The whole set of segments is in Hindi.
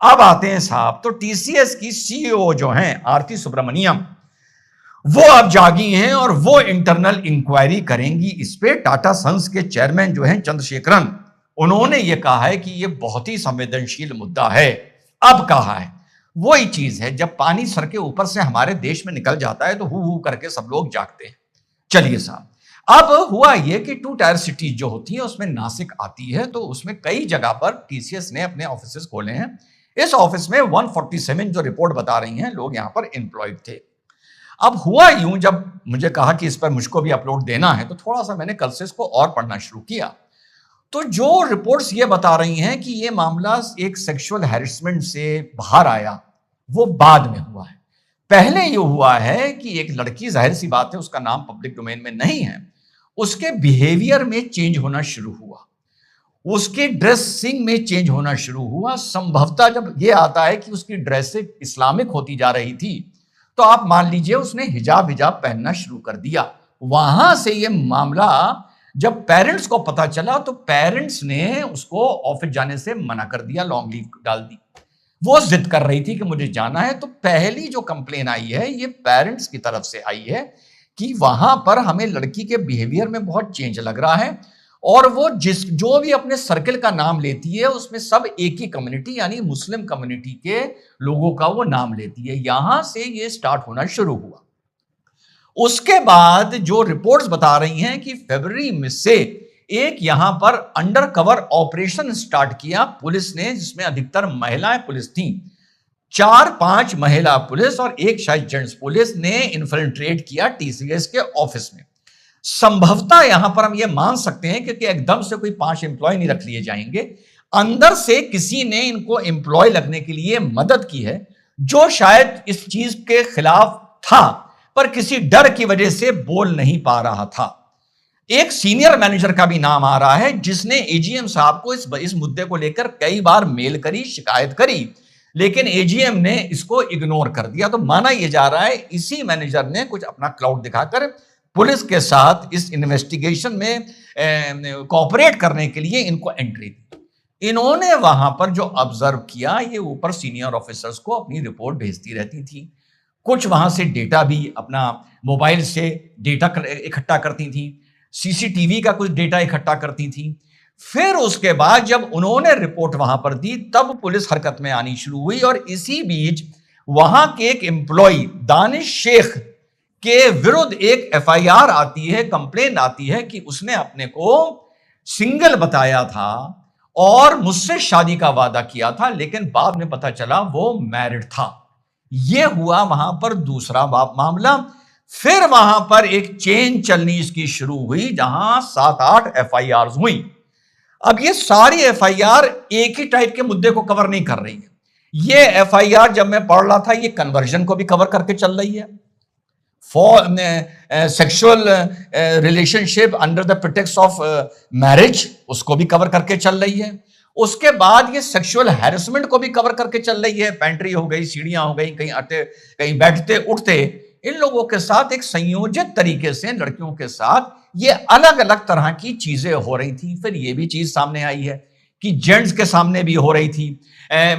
अब आते हैं साहब, तो टीसीएस की सीईओ जो हैं आरती सुब्रमण्यम, वो अब जागी हैं और वो इंटरनल इंक्वायरी करेंगी इस पे। टाटा सन्स के चेयरमैन जो हैं चंद्रशेखरन, उन्होंने ये कहा है कि ये बहुत ही संवेदनशील मुद्दा है। अब कहा है वही चीज है, जब पानी सर के ऊपर से हमारे देश में निकल जाता है तो हु करके सब लोग जागते हैं। चलिए साहब, अब हुआ ये कि 2 टायर सिटीज जो होती है उसमें नासिक आती है, तो उसमें कई जगह पर टीसीएस ने अपने ऑफिसेस खोले हैं। इस ऑफिस में 147 जो रिपोर्ट बता रही हैं लोग यहां पर एम्प्लॉयड थे। अब हुआ यूं, जब मुझे कहा कि इस पर मुझको भी अपलोड देना है, तो थोड़ा सा मैंने कल से इसको और पढ़ना शुरू किया। तो जो रिपोर्ट्स ये बता रही हैं कि ये मामला एक सेक्सुअल हैरेसमेंट से बाहर आया, वो बाद में हुआ है। पहले ये हुआ है कि एक लड़की, जाहिर सी बात है उसका नाम पब्लिक डोमेन में नहीं है, उसके बिहेवियर में चेंज होना शुरू हुआ, उसके ड्रेसिंग में चेंज होना शुरू हुआ। संभवतः जब ये आता है कि उसकी ड्रेसिंग इस्लामिक होती जा रही थी, तो आप मान लीजिए उसने हिजाब पहनना शुरू कर दिया। वहां से ये मामला जब पेरेंट्स को पता चला, तो पेरेंट्स ने उसको ऑफिस जाने से मना कर दिया, लॉन्ग लीव डाल दी। वो जिद कर रही थी कि मुझे जाना है। तो पहली जो कंप्लेन आई है ये पेरेंट्स की तरफ से आई है कि वहां पर हमें लड़की के बिहेवियर में बहुत चेंज लग रहा है, और वो जो भी अपने सर्कल का नाम लेती है उसमें सब एक ही कम्युनिटी यानी मुस्लिम कम्युनिटी के लोगों का वो नाम लेती है। यहां से ये स्टार्ट होना शुरू हुआ। उसके बाद जो रिपोर्ट्स बता रही हैं कि फरवरी में से एक यहां पर अंडर कवर ऑपरेशन स्टार्ट किया पुलिस ने, जिसमें अधिकतर महिलाएं पुलिस थी। 4-5 महिला पुलिस और एक शायद जेंट्स पुलिस ने इन्फिल्ट्रेट किया टीसीएस के ऑफिस में। संभवतः यहां पर हम ये मान सकते हैं क्योंकि एकदम से कोई 5 एम्प्लॉय नहीं रख लिए जाएंगे, अंदर से किसी ने इनको एम्प्लॉय लगने के लिए मदद की है, जो शायद इस चीज के खिलाफ था पर किसी डर की वजह से बोल नहीं पा रहा था। एक सीनियर मैनेजर का भी नाम आ रहा है जिसने एजीएम साहब को इस मुद्दे को लेकर कई बार मेल करी, शिकायत करी, लेकिन एजीएम ने इसको इग्नोर कर दिया। तो माना यह जा रहा है इसी मैनेजर ने कुछ अपना क्लाउड दिखाकर पुलिस के साथ इस इन्वेस्टिगेशन में कोऑपरेट करने के लिए इनको एंट्री दी। इन्होंने वहां पर जो ऑब्जर्व किया, ये ऊपर सीनियर ऑफिसर्स को अपनी रिपोर्ट भेजती रहती थी। कुछ वहां से डेटा भी अपना मोबाइल से डेटा इकट्ठा करती थी, सीसीटीवी का कुछ डेटा इकट्ठा करती थी। फिर उसके बाद जब उन्होंने रिपोर्ट वहां पर दी, तब पुलिस हरकत में आनी शुरू हुई। और इसी बीच वहां के एक एम्प्लॉय दानिश शेख के विरुद्ध एक एफआईआर आती है, कंप्लेन आती है कि उसने अपने को सिंगल बताया था और मुझसे शादी का वादा किया था, लेकिन बाद में पता चला वो मैरिड था। यह हुआ वहां पर दूसरा मामला। फिर वहां पर एक चेन चलनी इसकी शुरू हुई, जहां 7-8 एफआईआर हुई। अब ये सारी एफआईआर एक ही टाइप के मुद्दे को कवर नहीं कर रही है। ये एफआईआर जब मैं पढ़ रहा था, ये कन्वर्जन को भी कवर करके चल रही है, for sexual relationship under the pretext of marriage, उसको भी कवर करके चल रही है। उसके बाद ये सेक्सुअल हैरेसमेंट को भी कवर करके चल रही है। पेंट्री हो गई, सीढ़ियां हो गई, कहीं आते कहीं बैठते उठते इन लोगों के साथ एक संयोजित तरीके से लड़कियों के साथ ये अलग अलग तरह की चीजें हो रही थी। फिर ये भी चीज सामने आई है कि जेंट्स के सामने भी हो रही थी,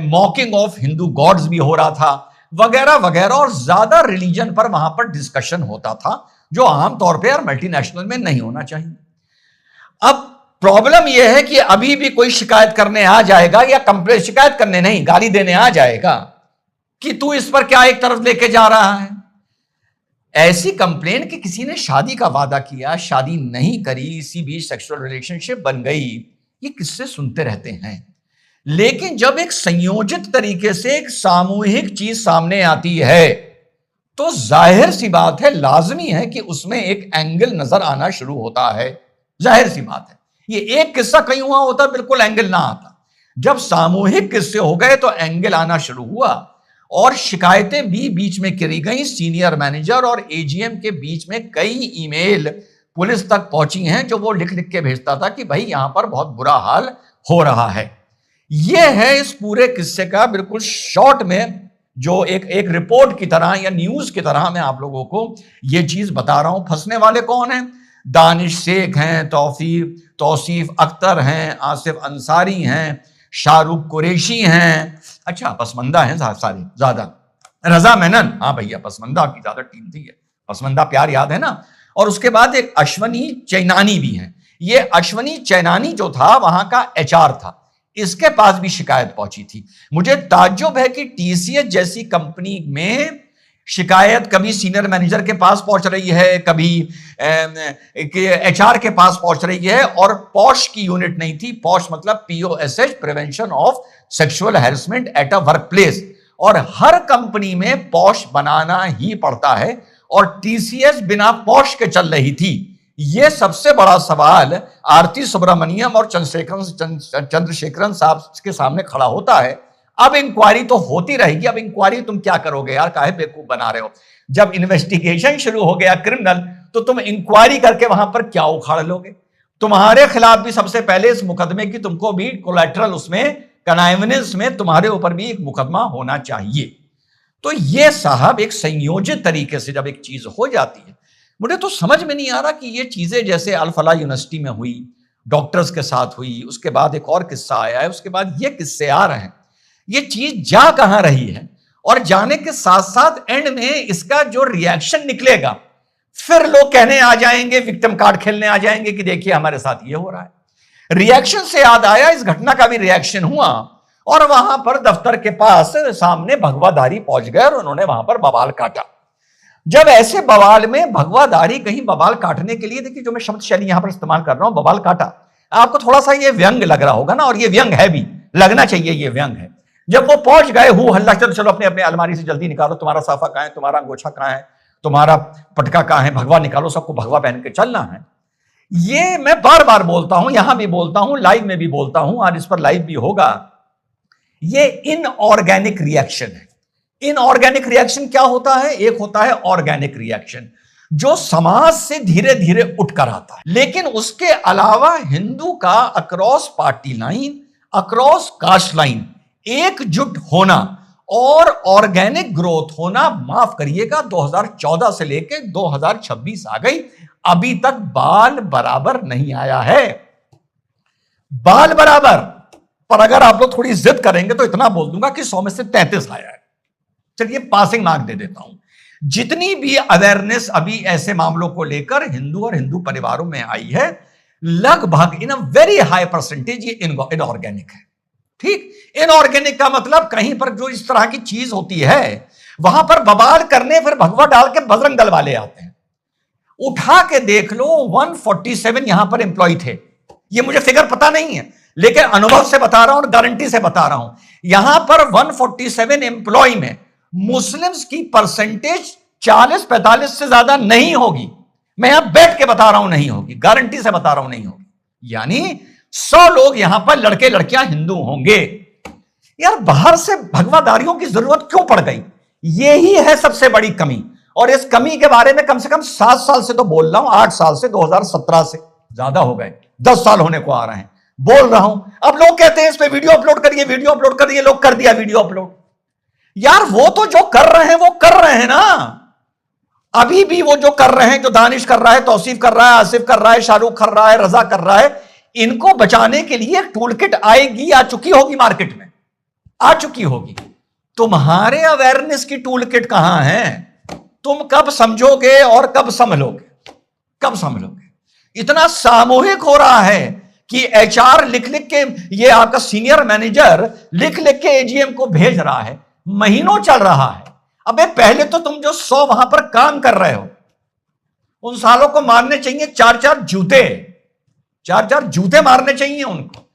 मॉकिंग ऑफ हिंदू गॉड्स भी हो रहा था, वगैरह वगैरह। और ज्यादा रिलीजन पर वहां पर डिस्कशन होता था, जो आमतौर पर यार मल्टीनेशनल में नहीं होना चाहिए। अब प्रॉब्लम यह है कि अभी भी कोई शिकायत करने आ जाएगा, या कंप्लेंट, शिकायत करने नहीं, गाली देने आ जाएगा कि तू इस पर क्या एक तरफ लेके जा रहा है। ऐसी कंप्लेन कि किसी ने शादी का वादा किया, शादी नहीं करी, इसी बीच सेक्सुअल रिलेशनशिप बन गई, ये किससे सुनते रहते हैं। लेकिन जब एक संयोजित तरीके से एक सामूहिक चीज सामने आती है, तो जाहिर सी बात है, लाजमी है कि उसमें एक एंगल नजर आना शुरू होता है। जाहिर सी बात है, ये एक किस्सा कहीं हुआ होता बिल्कुल एंगल ना आता। जब सामूहिक किस्से हो गए तो एंगल आना शुरू हुआ, और शिकायतें भी बीच में करी गई। सीनियर मैनेजर और एजीएम के बीच में कई ईमेल पुलिस तक पहुंची हैं, जो वो लिख लिख के भेजता था कि भाई यहां पर बहुत बुरा हाल हो रहा है। यह है इस पूरे किस्से का बिल्कुल शॉर्ट में, जो एक रिपोर्ट की तरह या न्यूज की तरह मैं आप लोगों को यह चीज बता रहा हूं। फंसने वाले कौन हैं? दानिश शेख हैं, तौसीफ अख्तर हैं, आसिफ अंसारी हैं, शाहरुख कुरैशी हैं, अच्छा पसमंदा हैं सारे ज्यादा, रजा मेनन, हाँ भैया पसमंदा की ज्यादा टीम थी, पसमंदा प्यार याद है ना। और उसके बाद एक अश्वनी चैनानी भी हैं। ये अश्वनी चैनानी जो था वहां का एचआर था, इसके पास भी शिकायत पहुंची थी। मुझे ताज्जुब है कि टीसीएस जैसी कंपनी में शिकायत कभी सीनियर मैनेजर के पास पहुंच रही है, कभी एचआर के पास पहुंच रही है, और पॉश की यूनिट नहीं थी। पॉश मतलब POSH, prevention of sexual harassment at a work place, और हर कंपनी में पॉश बनाना ही पड़ता है, और टीसीएस बिना पॉश के चल रही थी। यह सबसे बड़ा सवाल आरती सुब्रमण्यम और चंद्रशेखरन साहब के सामने खड़ा होता है। अब इंक्वायरी तो होती रहेगी, अब इंक्वायरी तुम क्या करोगे यार, काहे बेवकूफ बना रहे हो। जब इन्वेस्टिगेशन शुरू हो गया क्रिमिनल, तो तुम इंक्वायरी करके वहां पर क्या उखाड़ लोगे। तुम्हारे खिलाफ भी सबसे पहले इस मुकदमे की तुमको भी कोलैटरल उसमें कनाइवनेंस में तुम्हारे ऊपर भी एक मुकदमा होना चाहिए। तो ये साहब एक संयोजित तरीके से जब एक चीज हो जाती है, मुझे तो समझ में नहीं आ रहा कि ये चीजें जैसे अल फलाह यूनिवर्सिटी में हुई, डॉक्टर्स के साथ हुई, उसके बाद एक और किस्सा आया है, उसके बाद ये किस्से आ रहे हैं, ये चीज जा कहां रही है, और जाने के साथ साथ एंड में इसका जो रिएक्शन निकलेगा, फिर लोग कहने आ जाएंगे, विक्टिम कार्ड खेलने आ जाएंगे कि देखिए हमारे साथ ये हो रहा है। रिएक्शन से याद आया, इस घटना का भी रिएक्शन हुआ, और वहां पर दफ्तर के पास सामने भगवाधारी पहुंच गए और उन्होंने वहां पर बवाल काटा। जब ऐसे बवाल में भगवाधारी कहीं बवाल काटने के लिए, देखिए जो मैं शब्द शैली यहां पर इस्तेमाल कर रहा हूं, बवाल काटा, आपको थोड़ा सा ये व्यंग लग रहा होगा ना, और ये व्यंग है भी, लगना चाहिए ये व्यंग है। जब वो पहुंच गए, हु हल्ला, चलो चलो अपने अपने अलमारी से जल्दी निकालो, तुम्हारा साफा कहां है, तुम्हारा अंगोछा कहां है, तुम्हारा पटका कहां है, भगवा निकालो, सबको भगवा पहन के चलना है। ये मैं बार बार बोलता हूं, यहां भी बोलता हूं, लाइव में भी बोलता हूं, आज इस पर लाइव भी होगा। ये इनऑर्गेनिक रिएक्शन है। इनऑर्गेनिक रिएक्शन क्या होता है? एक होता है ऑर्गेनिक रिएक्शन, जो समाज से धीरे धीरे उठकर आता है। लेकिन उसके अलावा हिंदू का across party line, across cast line एकजुट होना और ऑर्गेनिक ग्रोथ होना, माफ करिएगा 2014 से लेकर 2026 आ गई, अभी तक बाल बराबर नहीं आया है। बाल बराबर पर अगर आप लोग थोड़ी जिद करेंगे तो इतना बोल दूंगा कि 100 में से 33 आया है। चलिए पासिंग मार्क दे देता हूं। जितनी भी अवेयरनेस अभी ऐसे मामलों को लेकर हिंदू और हिंदू परिवारों में आई है, लगभग इन अ वेरी हाई परसेंटेज ये इनऑर्गेनिक है। ठीक, इनऑर्गेनिक का मतलब कहीं पर जो इस तरह की चीज होती है, वहां पर बवाल करने फिर भगवा डाल के बजरंग दल वाले आते हैं। उठा के देख लो, 147 यहां पर एम्प्लॉय थे। ये मुझे फिगर पता नहीं है, लेकिन अनुभव से बता रहा हूं और गारंटी से बता रहा हूं, यहां पर 147 एम्प्लॉय में मुस्लिम्स की परसेंटेज 40-45 से ज्यादा नहीं होगी। मैं यहां बैठ के बता रहा हूं नहीं होगी, गारंटी से बता रहा हूं नहीं होगी। यानी 100 लोग यहां पर लड़के लड़कियां हिंदू होंगे। यार बाहर से भगवाधारियों की जरूरत क्यों पड़ गई? यही है सबसे बड़ी कमी। और इस कमी के बारे में कम से कम 7 साल से तो बोल रहा हूं, 8 साल से, 2017 से ज्यादा हो गए, 10 साल होने को आ रहे हैं, बोल रहा हूं। अब लोग कहते हैं इस पे वीडियो अपलोड करिए, वीडियो अपलोड करिए, लोग कर दिया वीडियो अपलोड। यार वो तो जो कर रहे हैं वो कर रहे हैं ना, अभी भी वो जो कर रहे हैं, जो दानिश कर रहा है, तौसीफ कर रहा है, आसिफ कर रहा है, शाहरुख कर रहा है, रजा कर रहा है, इनको बचाने के लिए एक टूल किट आएगी, आ चुकी होगी मार्केट में, आ चुकी होगी। तुम्हारे अवेयरनेस की टूल किट कहां है? तुम कब समझोगे और कब संभलोगे? कब संभलोगे? इतना सामूहिक हो रहा है कि एचआर लिख लिख के, ये आपका सीनियर मैनेजर लिख लिख के एजीएम को भेज रहा है, महीनों चल रहा है। अबे पहले तो तुम जो 100 वहां पर काम कर रहे हो, उन सालों को मारने चाहिए 4-4 जूते, 4-4 जूते मारने चाहिए उनको।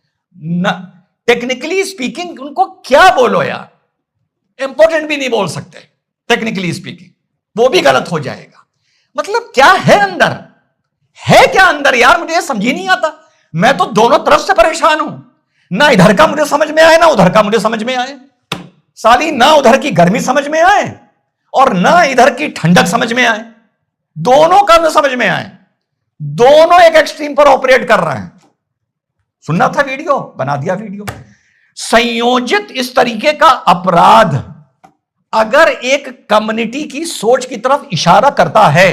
टेक्निकली स्पीकिंग उनको क्या बोलो यार, इंपॉर्टेंट भी नहीं बोल सकते टेक्निकली स्पीकिंग, वो भी गलत हो जाएगा। मतलब क्या है अंदर, है क्या अंदर यार, मुझे समझ ही नहीं आता। मैं तो दोनों तरफ से परेशान हूं, ना इधर का मुझे समझ में आए, ना उधर का मुझे समझ में आए। साली ना उधर की गर्मी समझ में आए और ना इधर की ठंडक समझ में आए, दोनों का न समझ में आए। दोनों एक एक्सट्रीम पर ऑपरेट कर रहे हैं। सुनना था वीडियो, बना दिया वीडियो। संयोजित इस तरीके का अपराध अगर एक कम्युनिटी की सोच की तरफ इशारा करता है,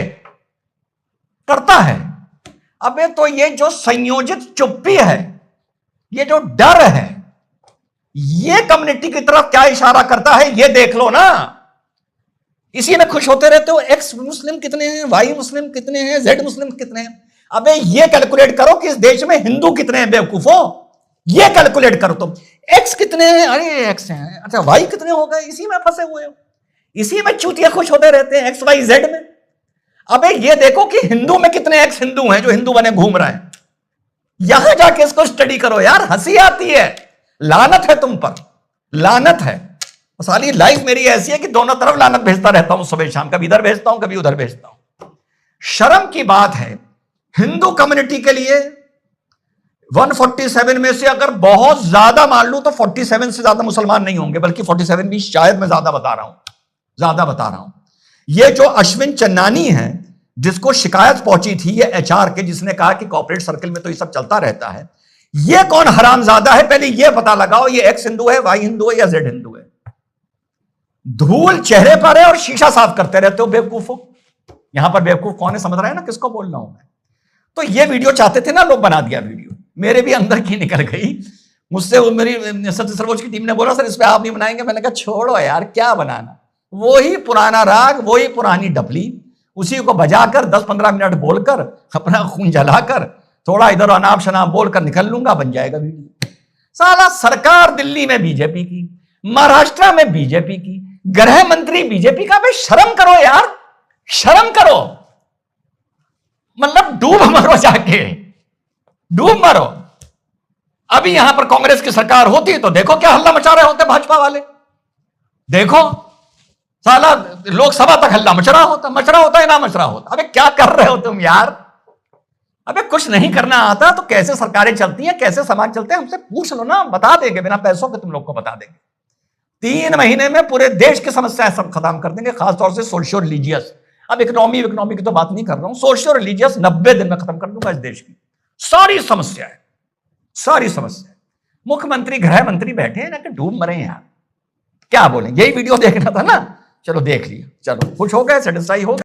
अबे तो ये जो संयोजित चुप्पी है, ये जो डर है, ये कम्युनिटी की तरफ क्या इशारा करता है ये देख लो ना। इसी में खुश होते रहते हो। एक्स मुस्लिम कितने हैं, वाई मुस्लिम कितने हैं, जेड मुस्लिम कितने हैं। अबे ये कैलकुलेट करो कि इस देश में हिंदू कितने हैं बेवकूफो, ये कैलकुलेट करो तुम। एक्स कितने हैं, अरे एक्स हैं, अच्छा वाई कितने हो गए, इसी में फंसे हुए हो। इसी में चूतिया खुश होते रहते हैं, एक्स वाई जेड में। अबे ये देखो कि हिंदू में कितने एक्स हिंदू हैं जो हिंदू बने घूम रहे हैं। यहां जाके इसको स्टडी करो यार, हंसी आती है। लानत है तुम पर, लानत है। साली लाइफ मेरी ऐसी है कि दोनों तरफ लानत भेजता रहता हूं सुबह शाम, कभी इधर भेजता हूं कभी उधर भेजता हूं। शर्म की बात है। हिंदू कम्युनिटी के लिए 147 में से अगर बहुत ज्यादा मान लूं तो 47 से ज्यादा मुसलमान नहीं होंगे, बल्कि 47 भी शायद मैं ज्यादा बता रहा हूं। ये जो अश्विन चन्नानी है जिसको शिकायत पहुंची थी ये एचआर के, जिसने कहा कि कॉर्पोरेट सर्कल में तो ये सब चलता रहता है, ये कौन हरामजादा है पहले ये पता लगाओ। ये एक्स हिंदू है, वाई हिंदू है या जेड हिंदू है। धूल चेहरे पर है और शीशा साफ करते रहते हो बेवकूफों। यहां पर बेवकूफ कौन है समझ रहा है ना किसको बोल रहा हूं मैं। तो ये वीडियो चाहते थे ना लोग, बना दिया वीडियो, मेरे भी अंदर की निकल गई। मुझसे मेरी सत्य सर्वोच्च की टीम ने बोला सर इस पे आप नहीं बनाएंगे। मैंने कहा छोड़ो यार क्या बनाना, वही पुराना राग, वही पुरानी डफली, उसी को बजाकर 10-15 मिनट बोलकर अपना खून जलाकर थोड़ा इधर अनाप शनाप बोलकर निकल लूंगा, बन जाएगा वीडियो। साला सरकार दिल्ली में बीजेपी की, महाराष्ट्र में बीजेपी की, गृह मंत्री बीजेपी का। भाई शर्म करो यार, शर्म करो। मतलब डूब मरो, जाके डूब मरो। अभी यहां पर कांग्रेस की सरकार होती तो देखो क्या हल्ला मचा रहे होते भाजपा वाले। देखो साला लोकसभा तक हल्ला मच रहा होता है ना मच रहा होता। अबे क्या कर रहे हो तुम यार। अबे कुछ नहीं करना आता तो कैसे सरकारें चलती हैं, कैसे समाज चलते हैं, हमसे पूछ लो ना, बता देंगे, बिना पैसों के तुम लोग को बता देंगे। 3 महीने में पूरे देश की समस्याएं सब खत्म कर देंगे, खासतौर से सोशियो रिलीजियस। अब इकोनॉमी की तो बात नहीं कर रहा हूं, सोशियो रिलीजियस 90 दिन में खत्म कर दूंगा इस देश की सारी समस्याएं, सारी समस्या। मुख्यमंत्री गृह मंत्री बैठे हैं ना कि डूब मरे यार, क्या बोले। यही वीडियो देखना था ना, चलो देख लिया, चलो खुश हो गए, सेटिस्फाई हो गए।